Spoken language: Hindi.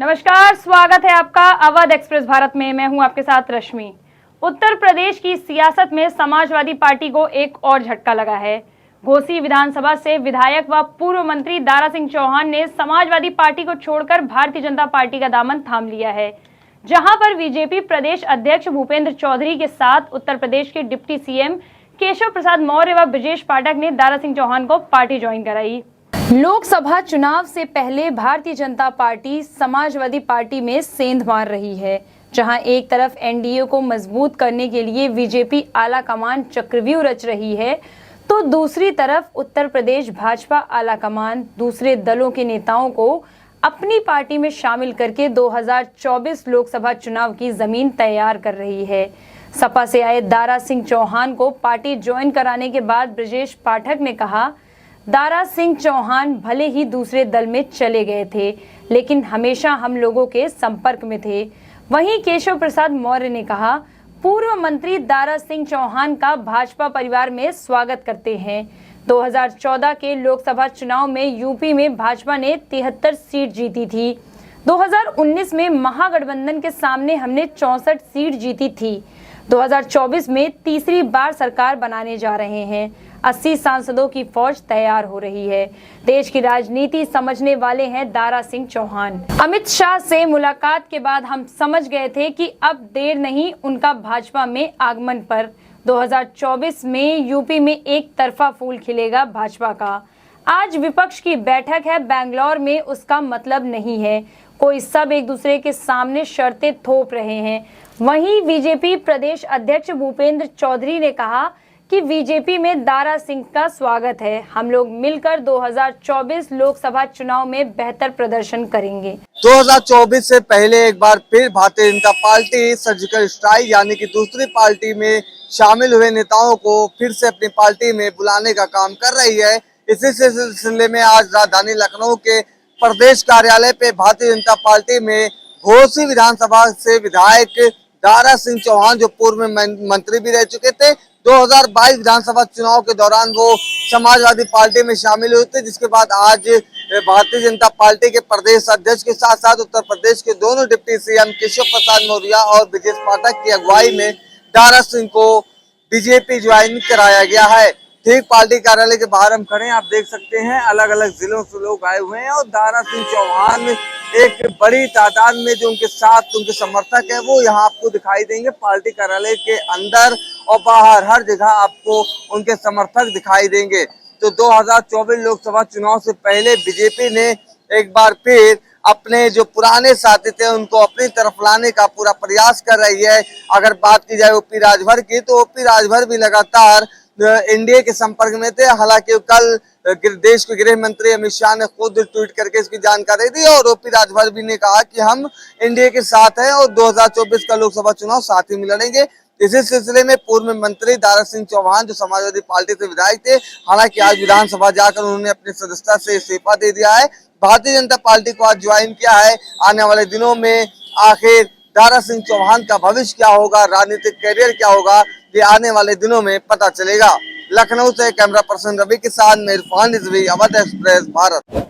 नमस्कार, स्वागत है आपका अवध एक्सप्रेस भारत में। मैं हूं आपके साथ रश्मि। उत्तर प्रदेश की सियासत में समाजवादी पार्टी को एक और झटका लगा है। घोसी विधानसभा से विधायक व पूर्व मंत्री दारा सिंह चौहान ने समाजवादी पार्टी को छोड़कर भारतीय जनता पार्टी का दामन थाम लिया है, जहां पर बीजेपी प्रदेश अध्यक्ष भूपेंद्र चौधरी के साथ उत्तर प्रदेश के डिप्टी सीएम केशव प्रसाद मौर्य व ब्रजेश पाठक ने दारा सिंह चौहान को पार्टी ज्वाइन कराई। लोकसभा चुनाव से पहले भारतीय जनता पार्टी समाजवादी पार्टी में सेंध मार रही है, जहां एक तरफ एनडीए को मजबूत करने के लिए बीजेपी आला कमान चक्रव्यूह रच रही है, तो दूसरी तरफ उत्तर प्रदेश भाजपा आला कमान दूसरे दलों के नेताओं को अपनी पार्टी में शामिल करके 2024 लोकसभा चुनाव की जमीन तैयार कर रही है। सपा से आए दारा सिंह चौहान को पार्टी ज्वाइन कराने के बाद ब्रजेश पाठक ने कहा, दारा सिंह चौहान भले ही दूसरे दल में चले गए थे, लेकिन हमेशा हम लोगों के संपर्क में थे। वहीं केशव प्रसाद मौर्य ने कहा, पूर्व मंत्री दारा सिंह चौहान का भाजपा परिवार में स्वागत करते हैं। 2014 के लोकसभा चुनाव में यूपी में भाजपा ने 73 सीट जीती थी। 2019 में महागठबंधन के सामने हमने 64 सीट जीती थी। 2024 में तीसरी बार सरकार बनाने जा रहे हैं। 80 सांसदों की फौज तैयार हो रही है। देश की राजनीति समझने वाले हैं दारा सिंह चौहान। अमित शाह से मुलाकात के बाद हम समझ गए थे कि अब देर नहीं उनका भाजपा में आगमन पर। 2024 में यूपी में एक तरफा फूल खिलेगा भाजपा का। आज विपक्ष की बैठक है बेंगलौर में, उसका मतलब नहीं है कोई सब एक दूसरे के सामने शर्तें थोप रहे हैं। वहीं बीजेपी प्रदेश अध्यक्ष भूपेंद्र चौधरी ने कहा कि बीजेपी में दारा सिंह का स्वागत है। हम लोग मिलकर 2024 लोकसभा चुनाव में बेहतर प्रदर्शन करेंगे। 2024 से पहले एक बार फिर Bharatiya Janata party surgical strike यानी कि दूसरी पार्टी में शामिल हुए नेताओं को फिर से अपनी पार्टी में बुलाने का काम कर रही है। इसी सिलसिले में आज राजधानी लखनऊ के प्रदेश कार्यालय पे भारतीय जनता पार्टी में घोसी विधानसभा से विधायक दारा सिंह चौहान, जो पूर्व में मंत्री भी रह चुके थे, 2022 विधानसभा चुनाव के दौरान वो समाजवादी पार्टी में शामिल हुए थे, जिसके बाद आज भारतीय जनता पार्टी के प्रदेश अध्यक्ष के साथ साथ उत्तर प्रदेश के दोनों डिप्टी सीएम केशव प्रसाद मौर्य और ब्रजेश पाठक की अगुवाई में दारा सिंह को बीजेपी ज्वाइन कराया गया है। ठीक पार्टी कार्यालय के बाहर हम खड़े हैं, आप देख सकते हैं अलग अलग जिलों से लोग आए हुए हैं और दारा सिंह चौहान एक बड़ी तादाद में जो उनके साथ उनके समर्थक है वो यहाँ आपको दिखाई देंगे। पार्टी कार्यालय के अंदर और बाहर हर जगह आपको उनके समर्थक दिखाई देंगे। तो 2024 लोकसभा चुनाव से पहले बीजेपी ने एक बार फिर अपने जो पुराने साथी थे उनको अपनी तरफ लाने का पूरा प्रयास कर रही है। अगर बात की जाए ओपी राजभर की, तो ओपी राजभर भी लगातार एनडीए के संपर्क में थे। हालांकि कल देश के गृह मंत्री अमित शाह ने खुद ट्वीट करके इसकी जानकारी दी और ओपी राजभर भी ने कहा कि हम एनडीए के साथ हैं और 2024 का लोकसभा चुनाव साथ ही में लड़ेंगे। इसी सिलसिले में पूर्व मंत्री दारा सिंह चौहान जो समाजवादी पार्टी से विधायक थे, हालांकि आज विधानसभा जाकर उन्होंने अपनी सदस्यता से इस्तीफा दे दिया है। भारतीय जनता पार्टी को आज ज्वाइन किया है। आने वाले दिनों में आखिर दारा सिंह चौहान का भविष्य क्या होगा, राजनीतिक करियर क्या होगा, ये आने वाले दिनों में पता चलेगा। लखनऊ से कैमरा पर्सन रवि के साथ मैं इरफान रिजवी, अवध एक्सप्रेस भारत।